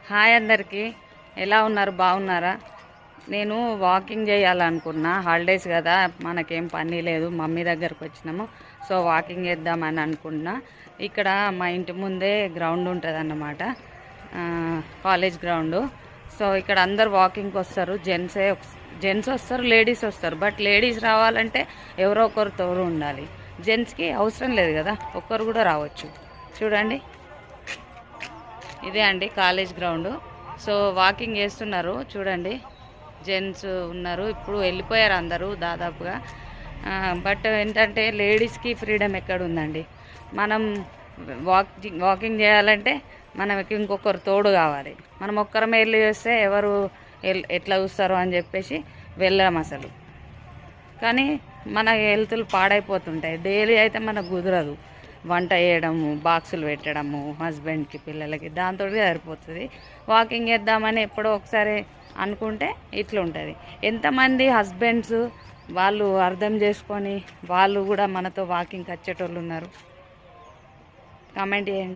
Hi అందరికీ, ఎలా ఉన్నారు? బాగున్నారా? నేను వాకింగ్ చేయాలనుకున్నా. హాలిడేస్ కదా, మనకేం పని లేదు, మమ్మీ దగ్గరకు వచ్చినాము. సో వాకింగ్ చేద్దామని అనుకున్నా. ఇక్కడ మా ఇంటి ముందే గ్రౌండ్ ఉంటుంది అన్నమాట, కాలేజ్ గ్రౌండ్. సో ఇక్కడ అందరు వాకింగ్కి వస్తారు. జెంట్స్ వస్తారు, లేడీస్ వస్తారు. బట్ లేడీస్ రావాలంటే ఎవరో ఒకరు తోడు ఉండాలి. జెంట్స్కి అవసరం లేదు కదా, ఒక్కరు కూడా రావచ్చు. చూడండి, ఇదే అండి కాలేజ్ గ్రౌండ్. సో వాకింగ్ చేస్తున్నారు చూడండి, జెంట్స్ ఉన్నారు. ఇప్పుడు వెళ్ళిపోయారు అందరూ దాదాపుగా. బట్ ఏంటంటే లేడీస్కి ఫ్రీడమ్ ఎక్కడ ఉందండి. మనం వాకింగ్ చేయాలంటే మనకి ఇంకొకరు తోడు కావాలి. మనం ఒక్కరమే వెళ్ళి చేస్తే ఎవరు ఎట్లా చూస్తారు అని చెప్పేసి వెళ్ళాం అసలు. కానీ మన హెల్త్లు పాడైపోతుంటాయి. డైలీ అయితే మనకు కుదరదు. వంట చేయడము, బాక్సులు పెట్టడము, హస్బెండ్కి, పిల్లలకి, దాంతో సరిపోతుంది. వాకింగ్ చేద్దామని ఎప్పుడో ఒకసారి అనుకుంటే ఇట్లుంటుంది. ఎంతమంది హస్బెండ్స్ వాళ్ళు అర్థం చేసుకొని వాళ్ళు కూడా మనతో వాకింగ్కి వచ్చేటోళ్ళు ఉన్నారు? కామెంట్ చేయండి.